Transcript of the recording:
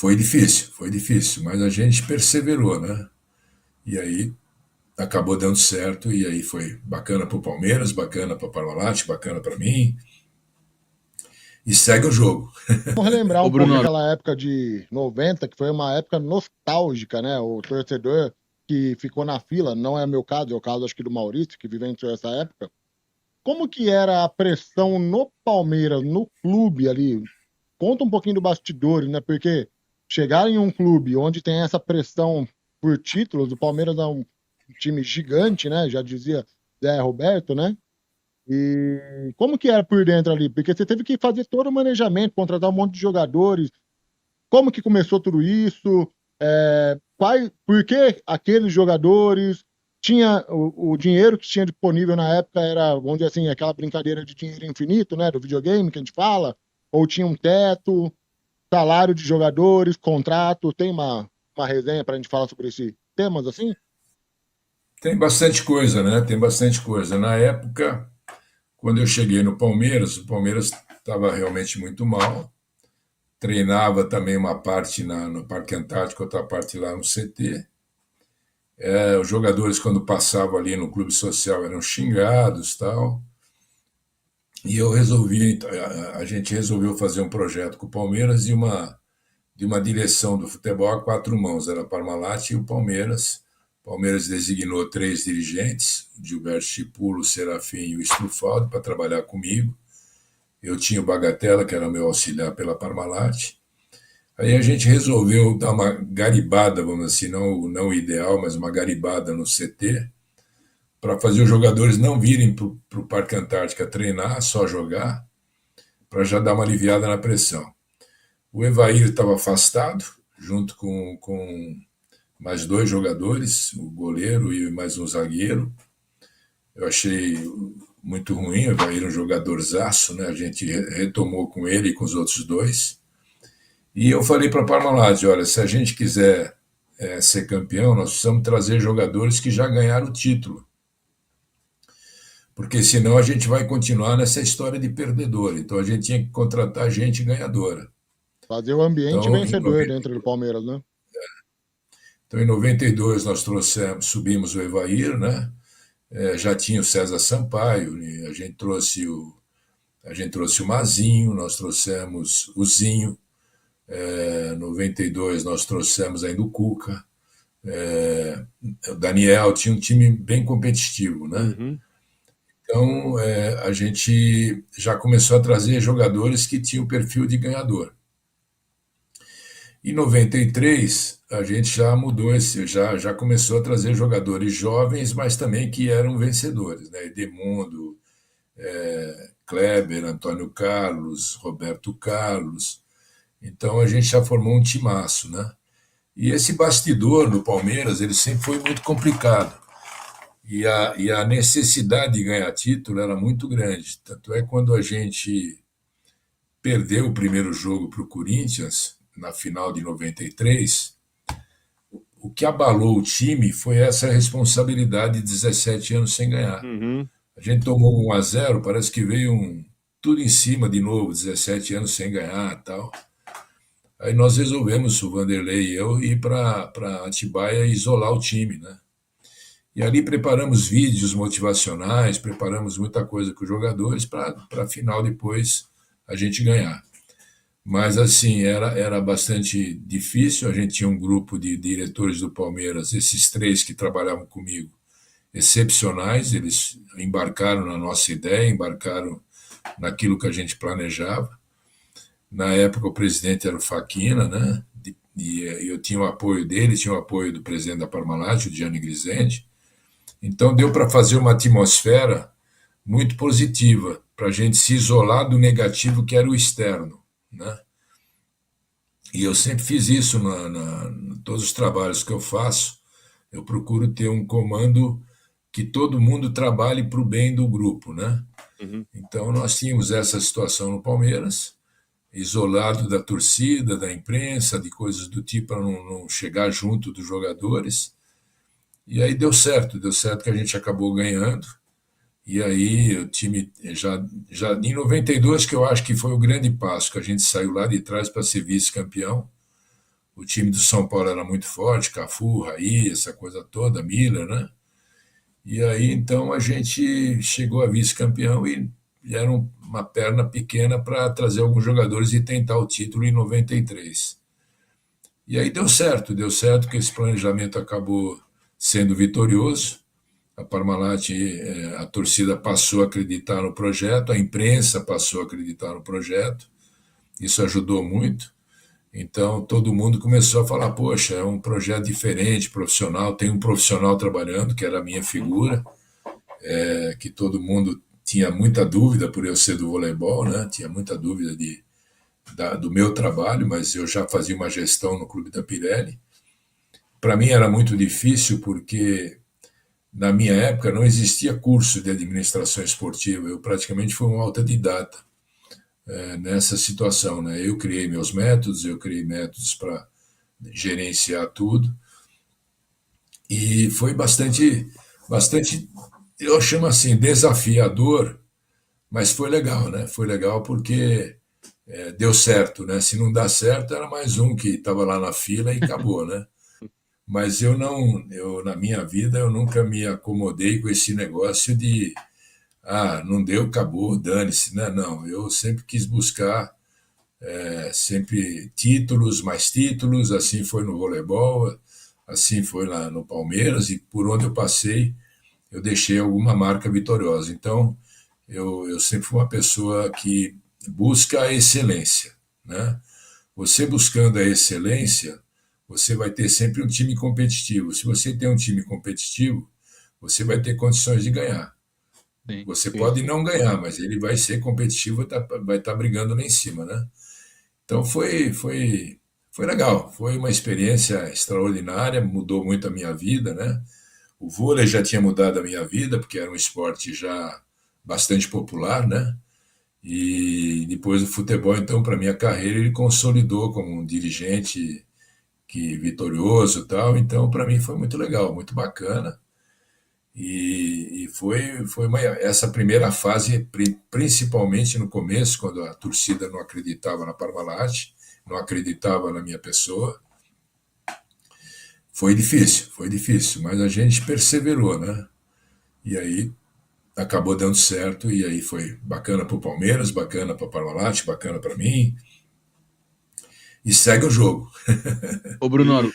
foi difícil, mas a gente perseverou, né? E aí acabou dando certo, e aí foi bacana para o Palmeiras, bacana para o Parmalat, bacana para mim, e segue o jogo. Vamos relembrar Ô, um pouco Bruno, aquela época de 90, que foi uma época nostálgica, né? O torcedor que ficou na fila, não é meu caso, é o caso acho que do Maurício, que vivenciou essa época. Como que era a pressão no Palmeiras, no clube ali? Conta um pouquinho do bastidores, né? Porque chegar em um clube onde tem essa pressão por títulos, o Palmeiras é um time gigante, né? Já dizia Zé Roberto, né? E como que era por dentro ali? Porque você teve que fazer todo o manejamento, contratar um monte de jogadores. Como que começou tudo isso? Por que aqueles jogadores? Tinha o dinheiro que tinha disponível na época era, vamos dizer assim, aquela brincadeira de dinheiro infinito, né? Do videogame que a gente fala, ou tinha um teto, salário de jogadores, contrato. Tem uma resenha para a gente falar sobre esses temas assim? Tem bastante coisa, né? Tem bastante coisa. Na época, quando eu cheguei no Palmeiras, o Palmeiras estava realmente muito mal. Treinava também uma parte no Parque Antártico, outra parte lá no CT. Os jogadores, quando passavam ali no clube social, eram xingados tal. E eu resolvi, a gente resolveu fazer um projeto com o Palmeiras de uma direção do futebol a quatro mãos. Era a Parmalat e o Palmeiras. O Palmeiras designou três dirigentes, o Gilberto Chipulo, o Serafim e o Strufaldi, para trabalhar comigo. Eu tinha o Bagatella, que era meu auxiliar pela Parmalat. Aí a gente resolveu dar uma garibada, vamos assim, não o ideal, mas uma garibada no CT, para fazer os jogadores não virem para o Parque Antártica treinar, só jogar, para já dar uma aliviada na pressão. O Evair estava afastado, junto com mais dois jogadores, o goleiro e mais um zagueiro. Eu achei muito ruim, o Evair é um jogadorzaço, né? A gente retomou com ele e com os outros dois. E eu falei para a Parmalat, olha, se a gente quiser ser campeão, nós precisamos trazer jogadores que já ganharam o título, porque senão a gente vai continuar nessa história de perdedor. Então a gente tinha que contratar gente ganhadora. Fazer o ambiente Então, vencedor dentro do Palmeiras, né? em 92 nós trouxemos, subimos o Evair, né? Já tinha o César Sampaio, a gente trouxe o Mazinho, nós trouxemos o Zinho. Em 92 nós trouxemos ainda o Cuca. O Daniel tinha um time bem competitivo, né? uhum. Então a gente já começou a trazer jogadores que tinham o perfil de ganhador. Em 93 a gente já mudou já começou a trazer jogadores jovens, mas também que eram vencedores, né? Edmundo, Kleber, Antônio Carlos, Roberto Carlos. Então a gente já formou um timaço, né? E esse bastidor do Palmeiras, ele sempre foi muito complicado. E a necessidade de ganhar título era muito grande. Tanto é quando a gente perdeu o primeiro jogo para o Corinthians, na final de 93, o que abalou o time foi essa responsabilidade de 17 anos sem ganhar. Uhum. A gente tomou 1-0, parece que veio tudo em cima de novo, 17 anos sem ganhar tal. Aí nós resolvemos, o Vanderlei e eu, ir para Atibaia e isolar o time, né? E ali preparamos vídeos motivacionais, preparamos muita coisa com os jogadores para a final depois a gente ganhar. Mas assim, era bastante difícil. A gente tinha um grupo de diretores do Palmeiras, esses três que trabalhavam comigo, excepcionais. Eles embarcaram na nossa ideia, embarcaram naquilo que a gente planejava. Na época, o presidente era o Faquina, né? E eu tinha o apoio dele, tinha o apoio do presidente da Parmalat, o Gianni Grisendi. Então, deu para fazer uma atmosfera muito positiva, para a gente se isolar do negativo que era o externo, né? E eu sempre fiz isso em todos os trabalhos que eu faço. Eu procuro ter um comando que todo mundo trabalhe para o bem do grupo, né? Uhum. Então, nós tínhamos essa situação no Palmeiras, isolado da torcida, da imprensa, de coisas do tipo, para não chegar junto dos jogadores. E aí deu certo que a gente acabou ganhando. E aí o time já em 92 que eu acho que foi o grande passo, que a gente saiu lá de trás para ser vice-campeão. O time do São Paulo era muito forte, Cafu, Raí, essa coisa toda, Miller, né? E aí então a gente chegou a vice-campeão e era uma perna pequena para trazer alguns jogadores e tentar o título em 93. E aí deu certo que esse planejamento acabou sendo vitorioso. A Parmalat, a torcida passou a acreditar no projeto, a imprensa passou a acreditar no projeto, isso ajudou muito. Então todo mundo começou a falar: poxa, é um projeto diferente, profissional, tem um profissional trabalhando, que era a minha figura, que todo mundo tinha muita dúvida por eu ser do voleibol, né? Tinha muita dúvida do meu trabalho, mas eu já fazia uma gestão no Clube da Pirelli. Para mim era muito difícil porque na minha época não existia curso de administração esportiva, eu praticamente fui um autodidata nessa situação, né? Eu criei meus métodos, eu criei métodos para gerenciar tudo e foi bastante, eu chamo assim, desafiador, mas foi legal, né? Foi legal porque deu certo, né? Se não dá certo, era mais um que estava lá na fila e acabou, né? Mas eu não, eu na minha vida eu nunca me acomodei com esse negócio de não deu, acabou, dane-se, né? Não, eu sempre quis buscar sempre títulos, mais títulos, assim foi no voleibol, assim foi lá no Palmeiras e por onde eu passei eu deixei alguma marca vitoriosa. Então eu sempre fui uma pessoa que busca a excelência, né? Você buscando a excelência, você vai ter sempre um time competitivo. Se você tem um time competitivo, você vai ter condições de ganhar. Sim, Você Sim, pode sim. não ganhar, mas ele vai ser competitivo, vai estar brigando lá em cima, né? Então foi legal, foi uma experiência extraordinária, mudou muito a minha vida, né? O vôlei já tinha mudado a minha vida, porque era um esporte já bastante popular, né? E depois do futebol, então, para minha carreira, ele consolidou como um dirigente que vitorioso e tal. Então, para mim foi muito legal, muito bacana. E foi essa primeira fase, principalmente no começo, quando a torcida não acreditava na Parmalat, não acreditava na minha pessoa. Foi difícil, mas a gente perseverou, né? E aí acabou dando certo, e aí foi bacana para o Palmeiras, bacana para a Parmalat, bacana para mim, e segue o jogo. Ô, Bruno,